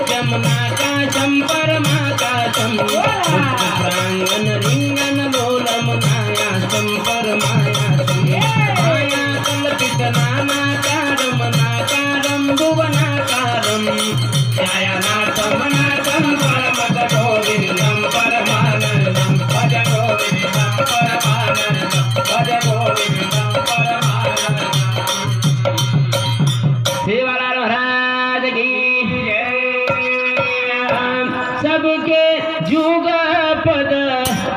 यमुनाकाशं परमाकाशं प्रांगण रिंगण लोलम नायासं परमायासं माया कल्पित नानाकारं नाकारं भुवनाकारं छायानाथं नाथं परमत गोविन्दं परमानन्दं भज गोविन्दं परमानन्दं भज गोविन्दं परमानन्दं। सेवालाल महाराज की सबके जुग पद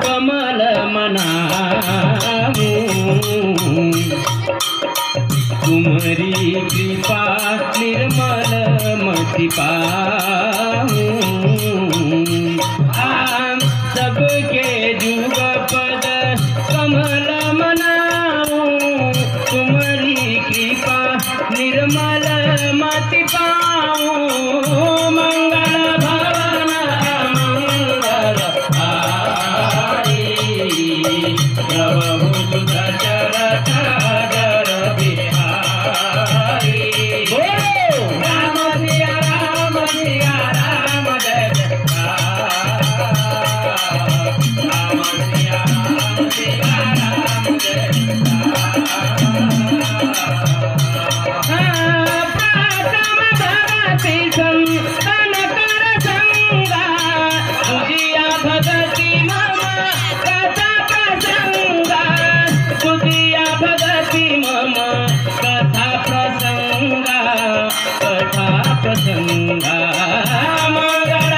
कमल मनाऊं तुम्हारी कृपा निर्मल मति पाऊं सबके जुग पद कमल मनाऊं तुम्हारी कृपा निर्मल मति पाऊं मंगल भवन मंगलहारी प्रभु सुत चरचर बिहारी बोलो राम सिया राम जय राम सिया राम जय प्रसंगा मंगल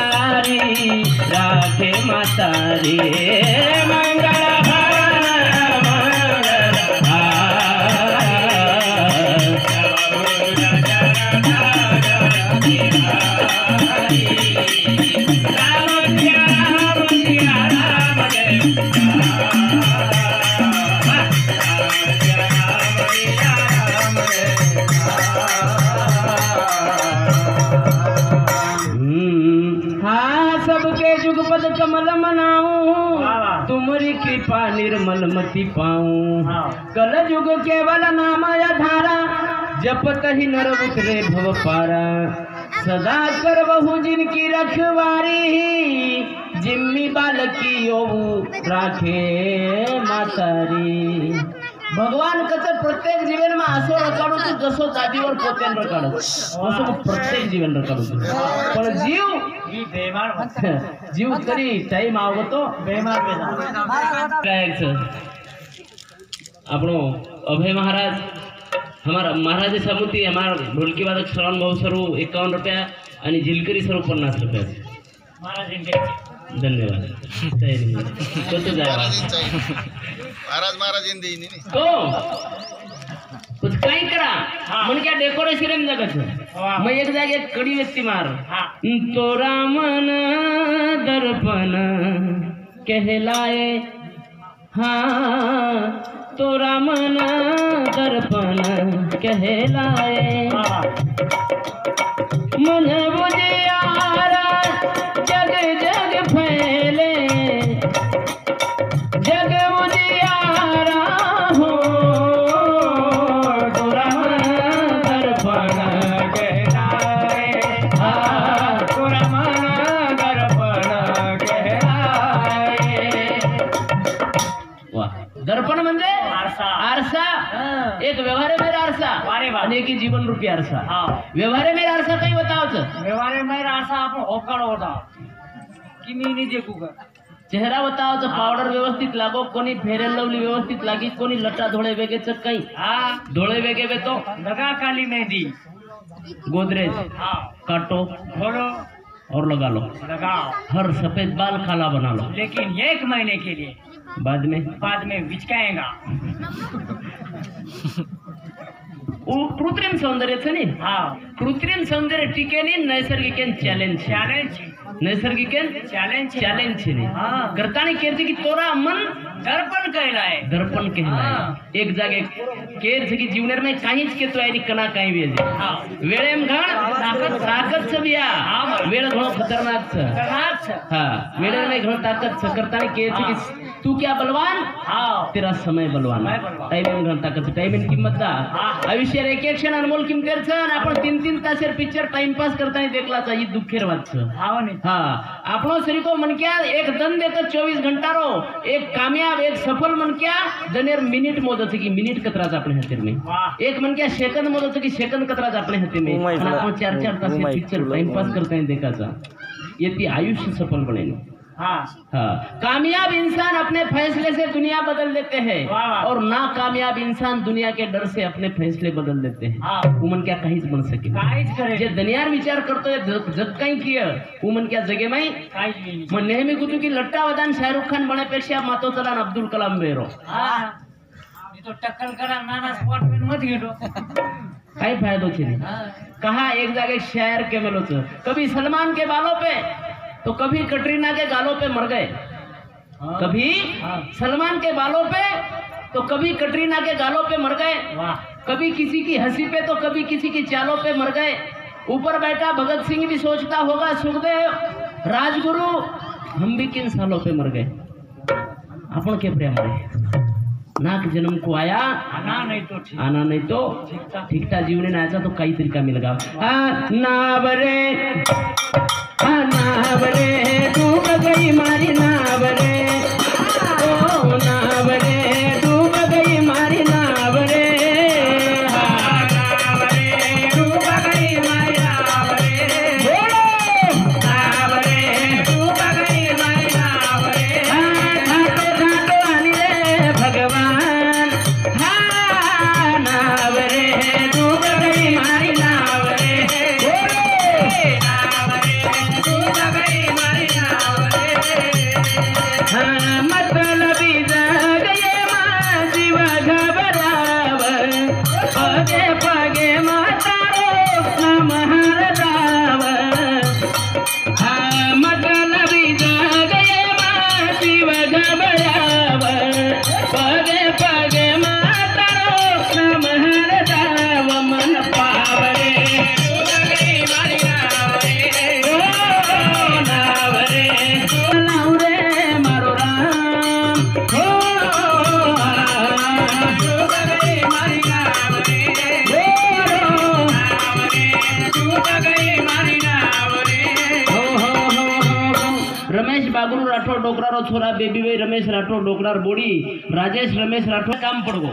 भवनाय राखे मातारी मंगल भवन सबके जुगपद कमल मनाऊं तुम्हारी कृपा निर्मल मति पाऊं कल युग केवल नाम धारा जपत ही नर उतरे भव पारा सदा कर बहु जिनकी रखवारी जिम्मी बालकी यो राखे मातारी भगवान कसं प्रत्येक जीवन में असो रकाडू तू जसो दादीवर पोत्यान रकाडू असो प्रत्येक जीवन रकाडू पण जीव जीव करी टाइम आवतो बेमार આપણો અભય મહારાજ हमारा महाराज समुती हमारा ढोलकी वादक श्रवण भाऊ सर्व 51 रुपया आणि झिलकरी सर्व 50 रुपया धन्यवाद कसं जाय महाराज तो कुछ काही करा मन क्या डेकोरेशन में जगत मैं एक जागे कड़ी व्यक्ति मार तोरा मन दर्पण कहलाए हाँ तोरा मन दर्पण कहलाए અને એક जीवन रूपी आरसा हाँ व्यवहार में आरसा कई बताओ छ व्यवहार में आरसा आपण होकाळो होता की मी नहीं देखू का चेहरा बताओ छ पावडर व्यवस्थित लागो कोणी फेर एंड लवली व्यवस्थित लागी कोणी लट्टा धोळे वेगे छ कई हाँ धोळे वेगे वे तो लगा काली मेहंदी गोदरेज हाँ काटो बोलो और लगा लो लगाओ हर सफेद बाल काला बना लो लेकिन 1 महीने के लिए बाद में विचकाएगा वो कृत्रिम सौंदर्य छे ने हाँ कृत्रिम सौंदर्य टीके ने नैसर्गिक चैलेंज चैलेंज नैसर्गिक चैलेंज चैलेंज छे ने हाँ करतानी कहते कि तोरा मन दर्पण कहलाय दर्पण कहलाय हाँ। एक जागे केर छे की जीवनेर में काहीच के तो एनी कना काई वेजे हाँ वेळेम घण ताकत छ बिया हाँ वेळ घणो खतरनाक छ खतरनाक छ हाँ वेळे में घणो ताकत छ करतानी कहते कि तू क्या बलवान हाँ तेरा समय बलवान समय बलवान। टाइम घण ताकत छ टाइम किंमत दा हाँ। आयुष्य एक एक क्षण अनमोल किंमतेर छ आणि आपण 3-3 तासेर पिक्चर टाइम पास करतानी देखला छ ही दुखेर बात छ हाँ नहीं हाँ आपनो शरीर को मन क्या एक दन देकर 24 घंटा रो एक कामयाब एक सफल मन क्या दनेर मिनिट मोदत की मिनिट कतराज अपने हाथे में वाह एक मन क्या सेकंड मोदत की सेकंड कतराज अपने हाथे में आणि आपण 4-4 तास पिक्चर टाइम पास करतानी देखाचा येती आयुष्य सफल बनेगा हाँ हाँ कामयाब इंसान अपने फैसले से दुनिया बदल देते हैं वाह। और नाकामयाब इंसान दुनिया के डर से अपने फैसले बदल देते हैं हाँ उमन क्या काहीच बन सके काहीच करे जे दुनियार विचार करतोय जग काही किय उमन क्या जगे माई काहीच नाही मग नेहमी कुतू की लट्टा वदान शाहरुख खान बण्यापेक्षा मातो चला अब्दुल कलाम बेरो हाँ मी तो टक्कल करा नाना स्पॉट में मत घेतो काही फायदो छे नहीं हाँ कहा एक जागे शायर के मेलो छ कभी सलमान के बालों पे तो कभी कटरीना के गालों पे मर गए कभी हाँ। सलमान के बालों पे तो कभी कटरीना के गालों पे मर गए वाह कभी किसी की हंसी पे तो कभी किसी की चालों पे मर गए ऊपर बैठा भगत सिंह भी सोचता होगा सुखदेव राजगुरु हम भी किन सालों पे मर गए अपन के प्रेम रहे नाक जन्म को आया आना नहीं तो ठीक आना नहीं तो ठीकता जीवने ना आया तो कई तरीका मिलेगा नावरे नावरे डूब गई मारी नावरे ओ नावरे डूब गई मारी नावरे नावरे डूब गई मारी नावरे बोलो नावरे डूब गई मारी नावरे घाटो घाटो आनी रे भगवान हाँ नावरे डूब गई मारी नावरे बोलो नावरे डूब गई मारी नावरे हाँ मतलबी जगये मां जीव घबराव पगे पगे मातारो समहर दाव हाँ मतलबी जगये मां जीव घबराव पगे पगे मातारो समहर दाव मन पावरे मारी नावरे ओ नावरे नावरे मारो राम हो मारी नावरे मारी नावरे रमेश बागुरु राठोड डोकरारो छोरा बेबी भाई रमेश राठोड डोकरार बोडी राजेश रमेश राठोड काम पड़गो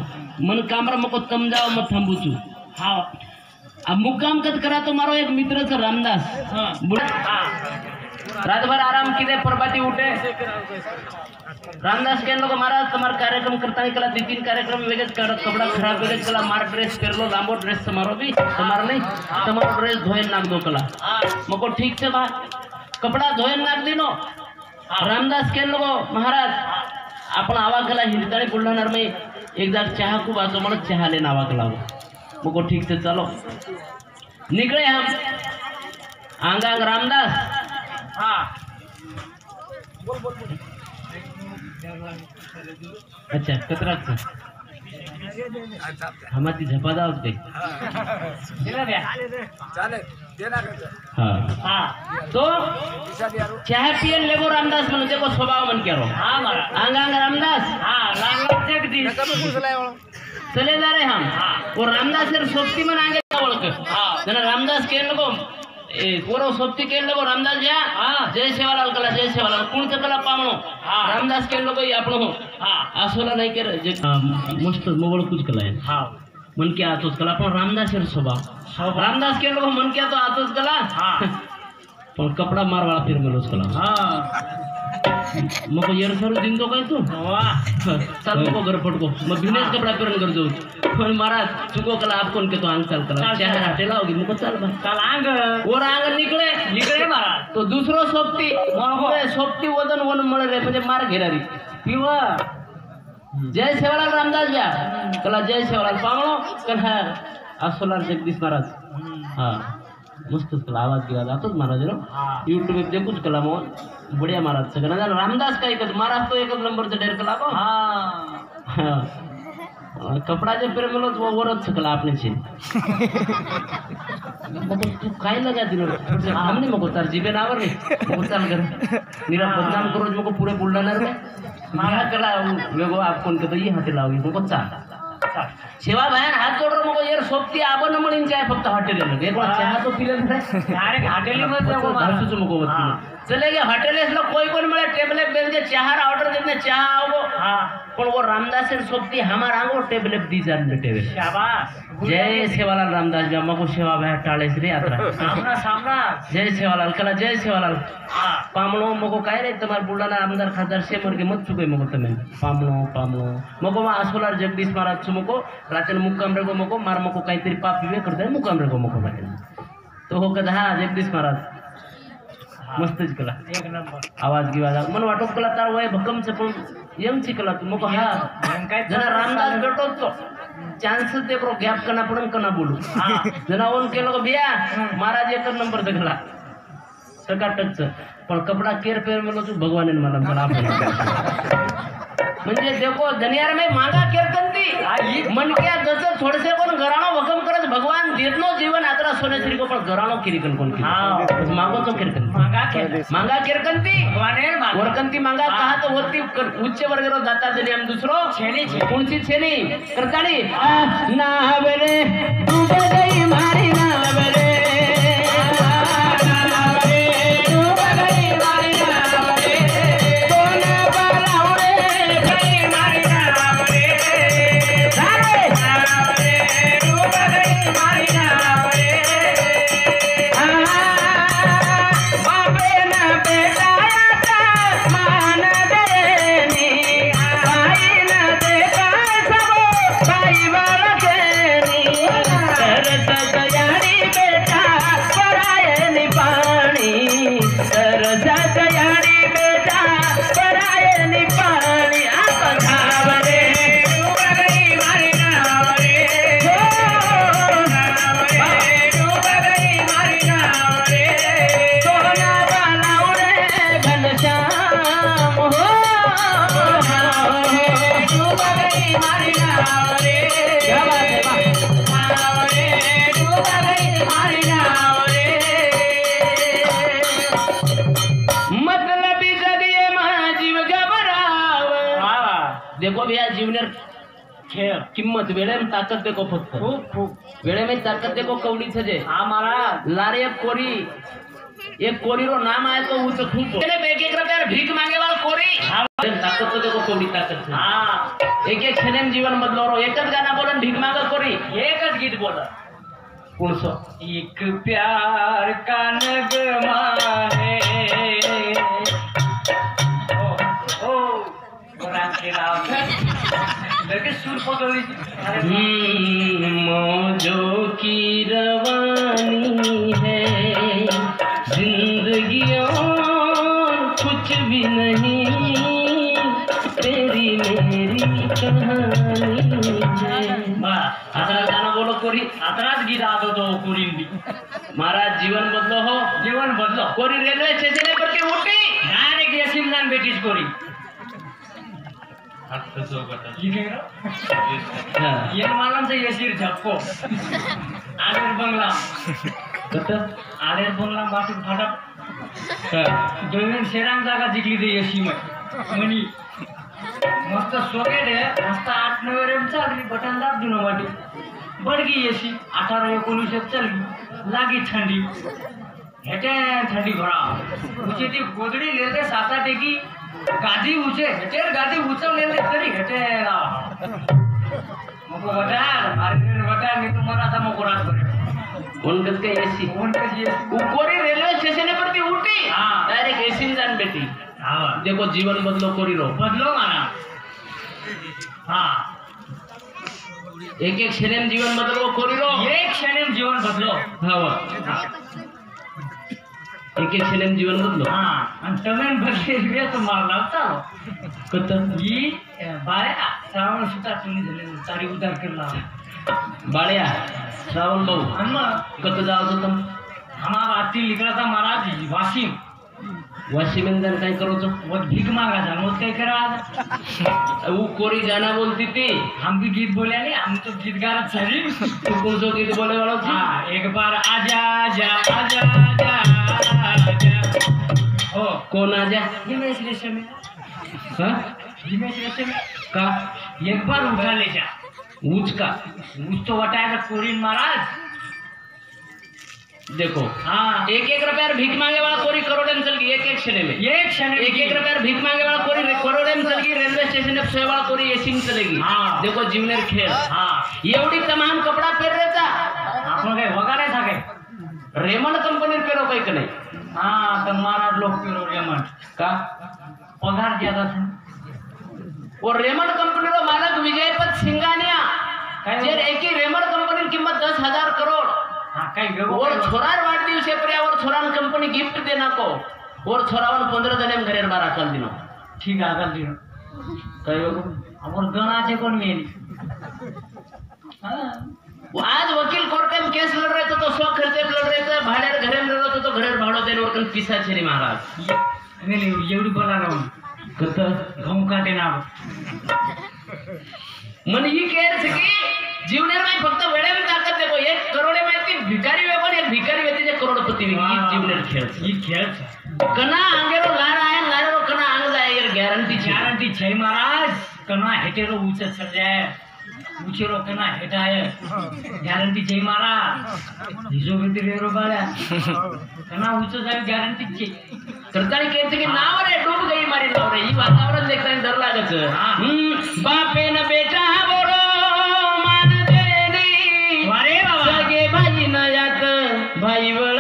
मन कामरा मको तम जाओ मत थांबू छू हाँ अब मुक्काम कद करा तो मारो एक मित्र छ रामदास हाँ हाँ रातभर आराम किदे परबाती उठे रामदास कहने लोग महाराज तुम्हारा कार्यक्रम करता नहीं कला 2-3 कार्यक्रम वेगेज कपड़ा खराब वेगेज कला मार ड्रेस कर लो लांबो ड्रेस तुम्हारो भी तुम्हारा नहीं तुम्हारो ड्रेस धोए नाक दो कला मको ठीक से बा कपड़ा धोए नाक दिनो रामदास कहने लोग महाराज आपण आवा कला हिरदारी बुलढाणार में एक जाग चहा को बाजू मला चहा लेना आवा कला मको ठीक से चलो निकले हम आंगांग रामदास हाँ अच्छा कतराच हमारी झपादा होते दिला द्या हाँ हाँ तो चाय पियन लेगो रामदास मन देखो स्वभाव मन करो हाँ मारा आंगांग रामदास हाँ लांग जगदीश चले जा रहे हम वो रामदास सर सोपती मन आगे ओळख हाँ जना रामदास के लोगो पोरो सोपती के लोगो रामदास जा हाँ जय सेवालाल कला जय सेवालाल कोण चकला पावणो हाँ रामदास के लोगो ही आपणो हाँ आसोला नाही के मस्त मोगळ कुछ कला है हाँ मन के आतोच कला पण रामदास स्वभाव रामदास के लोग मन के तो आतोच कला पण कपड़ा मारवाळा फिर मेलोच कला मग यार सर दिन तो काय तू चल मग घर पटको मग बिनेस कपड़ा पेरन कर जाऊ पण महाराज चुको कला आप कोण के तो आंग चल कला चेहरा हटे लाओगी मग चल बा चल आंग और आंग निकले महाराज तो दुसरो सोबती सोबती वदन वन मळे रे म्हणजे मार घेणारी पिवा जय सेवालाल रामदास ब्या कला जय सेवालाल पावणो कला असोलार जगदीश महाराज हाँ मस्त कला आवाज गिरा जातोच महाराज रो यूट्यूब पे देखूच कला मो बढ़िया महाराज सगळं रामदास काय कर महाराज तो एकच नंबरचा डेर कला बा हाँ कपड़ा जे पेर मेलो वो वरत सकला आपने छे मको तू काय लगा दिनो हमने मको तार जीबे नावर रे मको चल कर निरा बदनाम करो मको पूरे बुलढाणा रे मारा कला वेगो आप कोण के तो ये हाते लावगी मको चल सेवा भयान हात जोडरो मको यार सोबती आबन मळीन चाय फक्त हॉटेल एक बार चहा तो पिले डायरेक्ट हॉटेल मध्ये मको भासुच मको वत चले गए होटलेस लोग कोई मिले टेबले बेल दे चाहर ऑर्डर देने चाह आओ हाँ पर वो रामदास सोबती हमारा आंगो टेबले दी जान बेटे शाबाश जय सेवालाल रामदास जी मको सेवा भया टाळे श्री यात्रा सामना सामना जय सेवालाल कला जय सेवालाल पामणो मको काय रे तुम्हार बुलढाणा आमदार खासदार शेमर के मत चुके मको तमे पामणो मको मा आसोलार जगदीश महाराज छु मको रातन मुक्काम रे गो मको मार मको काहीतरी पाप विवे करते मुक्काम रे गो मको तो हो कदा हा जगदीश महाराज मस्तच कला एक नंबर आवाज गिवाज मन वाटो कला तार वय भक्कम से पण यंग ची कला तुमको हा जना रामदास भेटो तो चांसेस दे करो गॅप कना पडन कना बोलू जना ओन केलो को बिया महाराज एक नंबर दगला टकाटकच पण कपड़ा केर पेर मेलो तू भगवान ने मला मला म्हणजे देखो दुनिया में मांगा केरकंती मन के जस थोड़े से कोण घराणो भकम करत भगवान देतनो जीवन आतरा सोने श्री को पण घराणो किरीकन कोण हां मांगो तो किरकन मांगा केरकंती भगवाने वरकंती मांगा कहा तो होती उच्च वर्ग रो दाता जने हम दूसरो छेनी कोणची छेनी करताणी नावरे डूबे गई मारी नावरे देखो भैया जीवनेर खेळ किंमत वेळेम ताकद देखो फक्त खूप वेळेम ताकद देखो कवडी छजे हमारा लारे कोरी एक कोरी रो नाम आए तो वो तो खूब एक एक रुपया भीख मांगे वाला कोरी ताकद तो देखो कवडी ताकद हां एक एक क्षणेम जीवन बदलो रो एकच गाना बोलन भीख मांगा कोरी एकच गीत बोला कोणसो एक प्यार का नगमा है मौजों की रवानी है जिंदगी और कुछ भी नहीं तेरी मेरी कहानी है आता गाना बोलो कोरी आतराच गीत आतो तो कोरी महाराज जीवन बदलो हो जीवन बदलो कोरी रेलवे स्टेशन पर के उठी डायरेक्ट यसीमदान बेटीज कोरी ये मालूम से यशीर झपको आलेर बंगला कत आलेर बंगला बाटू फाटक दोन शेरांग जागा जिंकली ते यशी मनी मस्त सोकेट आहे मस्त 8-9 रेम चालली बटन दाब दुनो वाटी बडगी यशी 18-19 चलगी लागी ठंडी हेटे ठंडी घोड़ा उची ती गोदडी लेते 7-8 एकी गादी उचे हेटेर गादी उचव लेते तरी हेटे मको वडार अरे बता नहीं तो मरा था मोकरात पर उनकस के एसी उनका ये कोरी रेलवे स्टेशन पर थी उठी हाँ। डायरेक्ट एसी में जान बेटी हाँ देखो जीवन बदलो कोरी रो बदलो माना हाँ एक क्षण जीवन बदलो कोरी रो एक क्षण जीवन बदलो हवा एक क्षण जीवन बदलो हाँ आणि तमेन बदले तो मारला चालो कत ही बाळ्या श्रावण सुद्धा तुम्ही झाले तारी उधार करला बाळ्या श्रावण भाऊ आणि मग कत जाओ तुम हमारा आती लिखला था महाराज वाशिम वाशी में जान काय करो तो वो भीख मांगा था वो क्या करा वो कोरी गाना बोलती थी हम भी गीत बोले नहीं हम तो गीत गा रहे थे तू कौन सा गीत बोले वाला थी हाँ एक बार आजा आजा आजा आजा आजा हो कौन आजा हिमेश रेशमी हाँ हिमेश रेशमी का एक बार उठा ले जा ऊंच का उस तो वटाया था कोरिन महाराज देखो हाँ एक रुपया भीख मांगे वाला कोरी करोड़े में चल गई एक क्षण में एक क्षण एक रुपया भीख मांगे वाला कोरी करोड़े में चल गई रेल्वे स्टेशन पे सोए वाला कोरी एसी में चलेगी हाँ। देखो जीवनेर खेळ हाँ एवढी तमाम कपडा पेररेचा आपण काय वगारे था काय रेमंड कंपनी पेरो काही का नाही हाँ तो महाराज लोग पिरो रेमंड का पगार ज्यादा था वो रेमंड कंपनी रो मालक विजयपत सिंगानिया काय जर एक ही रेमंड कंपनी किंमत 10,000 करोड़ हाँ काय और छोरार वाढदिवसे पर्यावर छोरान कंपनी गिफ्ट देना को और छोरावन 15 जने घरेर बारा कल दिनो ठीक आहे कर दिनो काय हो आपण गणाचे कोण मेली हाँ वो आज वकील कोर्ट में केस लड़ रहे थे तो 100 खर्चे लड़ रहे थे भाड़े घरे में रहो तो घरेर भाड़ो देने और कन पिसा छेरी महाराज मेली एवढी बोला ना कत घऊं का देना मन ही केर सकी जीवनेर में फक्त वेळे में ताकद देखो 1 करोडे में ती भिकारी वे पण एक भिकारी व्यक्ती जे करोडपती वे ही जीवनेर खेळ ही खेळ कना अंगेरो लार आहे लारेरो कना अंग जाय यार गॅरंटी गॅरंटी छै महाराज कना हेटेरो ऊंच चल जाए ऊंचेरो कना हेटा है गॅरंटी छै महाराज हिजो किती रेरो बाळ्या कना ऊंच जाय गॅरंटी छै करतानी कहते कि नाव रे डूब गई मारी नाव रे ही वातावरण देखता डर लागत बापे न बेटा बोरो मान देनी अरे बाबा सगे भाई न यात भाई बळ